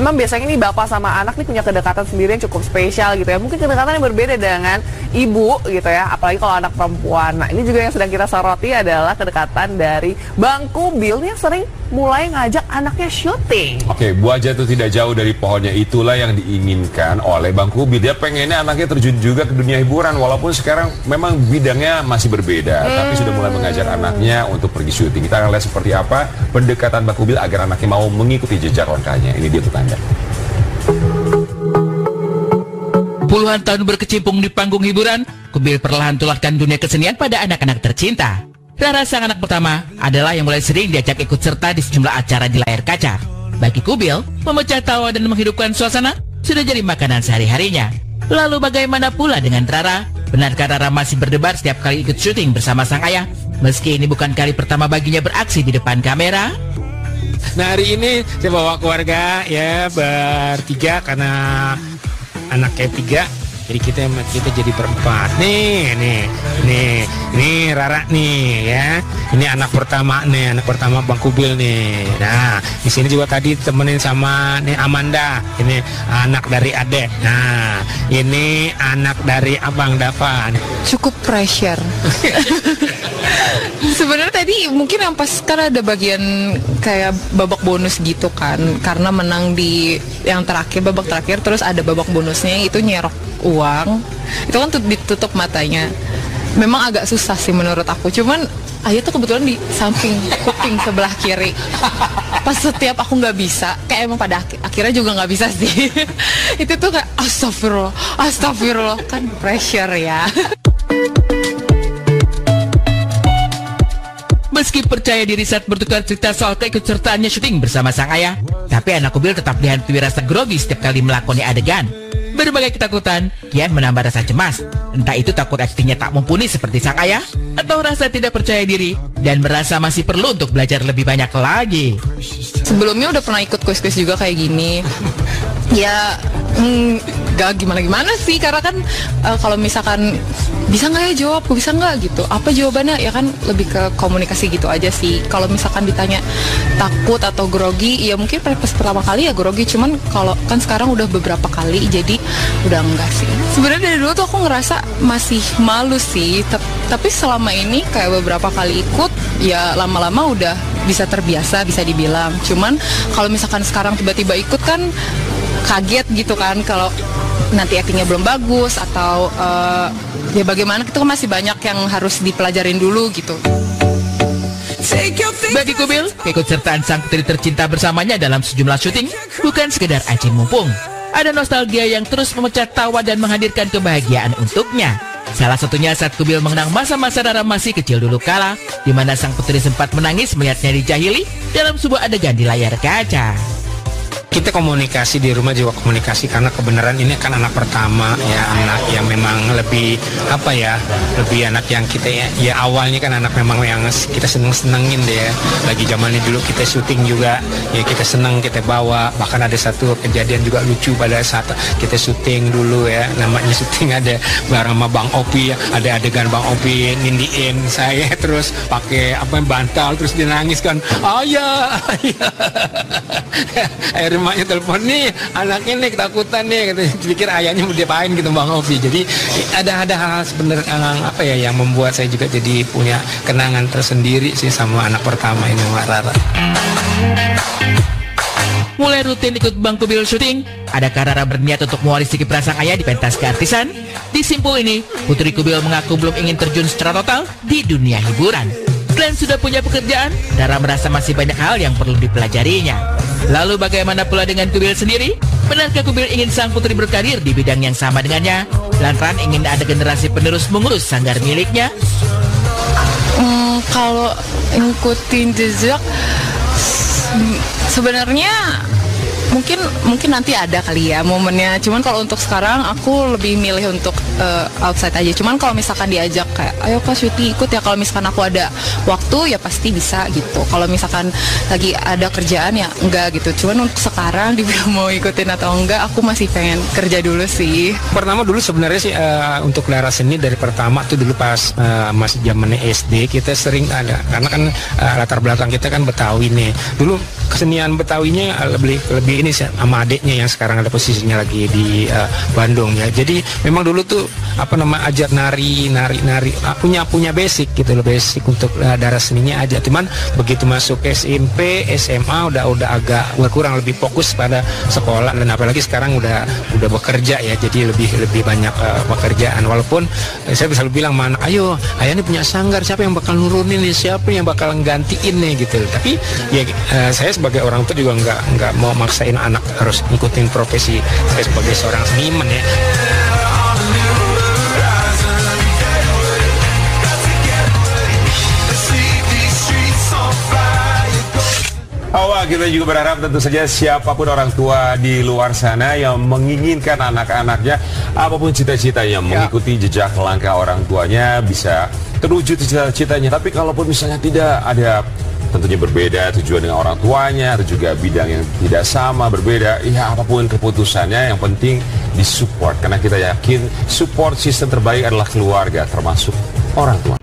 memang biasanya nih bapak sama anak nih punya kedekatan sendiri yang cukup spesial gitu ya. Mungkin kedekatan yang berbeda dengan ibu gitu ya, apalagi kalau anak perempuan. Nah ini juga yang sedang kita soroti adalah kedekatan dari Bang Kubil yang sering mulai ngajak anaknya syuting. Oke, buah jatuh tidak jauh dari pohonnya, itulah yang diinginkan oleh Bang Kubil. Dia pengennya anaknya terjun juga ke dunia hiburan, walaupun sekarang memang bidangnya masih berbeda, tapi sudah mulai mengajak anaknya untuk pergi syuting. Kita akan lihat seperti apa pendekatan Bang Kubil agar anaknya mau mengikuti jejak langkahnya. Ini dia untuk Anda. Puluhan tahun berkecimpung di panggung hiburan, Kubil perlahan tularkan dunia kesenian pada anak-anak tercinta. Rara, sang anak pertama, adalah yang mulai sering diajak ikut serta di sejumlah acara di layar kaca. Bagi Kubil, memecah tawa dan menghidupkan suasana sudah jadi makanan sehari-harinya. Lalu bagaimana pula dengan Rara? Benarkah Rara masih berdebar setiap kali ikut syuting bersama sang ayah? Meski ini bukan kali pertama baginya beraksi di depan kamera. Nah, hari ini saya bawa keluarga ya bertiga karena anaknya 3. Jadi kita jadi berempat. Nih Rara nih ya. Ini anak pertama Bang Kubil nih. Nah, di sini juga tadi temenin sama nih Amanda. Ini anak dari Ade. Nah, ini anak dari Abang Dava. Cukup pressure. Sebenarnya tadi mungkin yang pas kan ada bagian kayak babak bonus gitu kan, karena menang di yang terakhir, babak terakhir, terus ada babak bonusnya itu nyerok uang. Itu kan ditutup matanya. Memang agak susah sih menurut aku. Cuman ayah tuh kebetulan di samping kuping sebelah kiri. Pas setiap aku nggak bisa, kayak emang pada akhirnya juga nggak bisa sih. Itu tuh kayak astagfirullah kan pressure ya. Meski percaya diri saat bertukar cerita soal keikutsertaannya syuting bersama sang ayah, tapi anak Kubil tetap dihantui rasa grogi setiap kali melakoni adegan. Berbagai ketakutan kian menambah rasa cemas. Entah itu takut aktingnya tak mumpuni seperti sang ayah, atau rasa tidak percaya diri dan merasa masih perlu untuk belajar lebih banyak lagi. Sebelumnya udah pernah ikut kuis-kuis juga kayak gini. Ya gak gimana-gimana sih, karena kan kalau misalkan bisa nggak ya jawab, bisa nggak gitu, apa jawabannya, ya kan lebih ke komunikasi gitu aja sih. Kalau misalkan ditanya takut atau grogi, ya mungkin pas pertama kali ya grogi, cuman kalau kan sekarang udah beberapa kali jadi udah enggak sih. Sebenarnya dari dulu tuh aku ngerasa masih malu sih, tapi selama ini kayak beberapa kali ikut ya lama-lama udah bisa terbiasa, bisa dibilang. Cuman kalau misalkan sekarang tiba-tiba ikut kan kaget gitu kan, kalau nanti aktingnya belum bagus atau ya bagaimana, itu kan masih banyak yang harus dipelajarin dulu gitu. Bagi Kubil, keikutsertaan sang putri tercinta bersamanya dalam sejumlah syuting bukan sekedar aji mumpung. Ada nostalgia yang terus memecah tawa dan menghadirkan kebahagiaan untuknya. Salah satunya saat Kubil mengenang masa-masa Rara masih kecil dulu kala, di mana sang putri sempat menangis melihatnya dijahili dalam sebuah adegan di layar kaca. Kita komunikasi di rumah juga komunikasi, karena kebenaran ini kan anak pertama ya, anak yang memang lebih lebih anak yang kita ya awalnya kan anak memang yang kita senengin deh ya. Lagi zamannya dulu kita syuting juga ya, kita seneng, kita bawa. Bahkan ada satu kejadian juga lucu pada saat kita syuting dulu ya, namanya syuting ada bareng sama Bang Opi, ada adegan Bang Opi nindiin saya terus pakai bantal, terus dia nangis kan, ayah. Emaknya telepon nih, anaknya nih ketakutan nih, katanya pikir ayahnya mau diapain gitu Bang Ovi. Jadi ada hal-hal sebenarnya yang membuat saya juga jadi punya kenangan tersendiri sih sama anak pertama ini, Mbak Rara. Mulai rutin ikut Bang Kubil syuting, adakah Rara berniat untuk mewarisi kiprah sang ayah di pentas keartisan? Di Simpul ini, Putri Kubil mengaku belum ingin terjun secara total di dunia hiburan. Selain sudah punya pekerjaan, Rara merasa masih banyak hal yang perlu dipelajarinya. Lalu bagaimana pula dengan Kubil sendiri? Benarkah Kubil ingin sang putri berkarir di bidang yang sama dengannya? Lantaran ingin ada generasi penerus mengurus sanggar miliknya? Kalau ngikutin jejak, sebenarnya mungkin nanti ada kali ya momennya. Cuman kalau untuk sekarang aku lebih milih untuk outside aja. Cuman kalau misalkan diajak kayak ayo Kak syuting ikut ya, kalau misalkan aku ada waktu ya pasti bisa gitu. Kalau misalkan lagi ada kerjaan ya enggak gitu. Cuman untuk sekarang dibilang mau ikutin atau enggak, aku masih pengen kerja dulu sih. Pertama dulu sebenarnya sih untuk Lara Seni dari pertama tuh dulu pas masih zamannya SD kita sering ada, karena kan latar belakang kita kan Betawi nih. Dulu kesenian Betawinya lebih ini sama adiknya yang sekarang ada posisinya lagi di Bandung ya. Jadi memang dulu tuh ajar nari punya basic gitu loh, basic untuk darah seninya aja. Cuman begitu masuk SMP, SMA udah agak berkurang, lebih fokus pada sekolah, dan apalagi sekarang udah bekerja ya, jadi lebih banyak pekerjaan. Walaupun saya bisa bilang, mana ayo ayah ini punya sanggar, siapa yang bakal nurunin nih, siapa yang bakal gantiin nih gitu. Tapi ya saya sebagai orang tua juga nggak mau maksain anak harus ngikutin profesi saya sebagai seorang seniman ya. Kita juga berharap tentu saja siapapun orang tua di luar sana yang menginginkan anak-anaknya apapun cita-citanya mengikuti jejak langkah orang tuanya bisa terwujud cita-citanya. Tapi kalaupun misalnya tidak ada, tentunya berbeda tujuan dengan orang tuanya atau juga bidang yang tidak sama, berbeda, ya apapun keputusannya yang penting disupport, karena kita yakin support system terbaik adalah keluarga, termasuk orang tua.